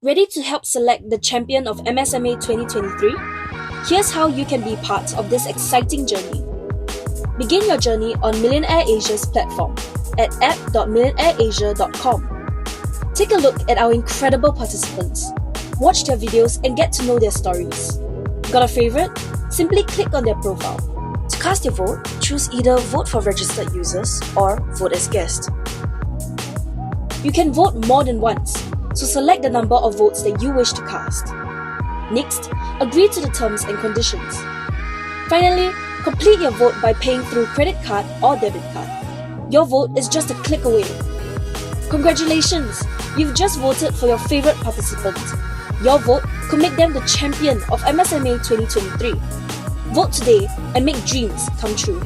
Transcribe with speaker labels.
Speaker 1: Ready to help select the champion of MsMA 2023? Here's how you can be part of this exciting journey. Begin your journey on Millionaire Asia's platform at app.millionaireasia.com. Take a look at our incredible participants. Watch their videos and get to know their stories. Got a favorite? Simply click on their profile. To cast your vote, choose either vote for registered users or vote as guest. You can vote more than once, so select the number of votes that you wish to cast. Next, agree to the terms and conditions. Finally, complete your vote by paying through credit card or debit card. Your vote is just a click away. Congratulations! You've just voted for your favorite participant. Your vote could make them the champion of MsMA 2023. Vote today and make dreams come true.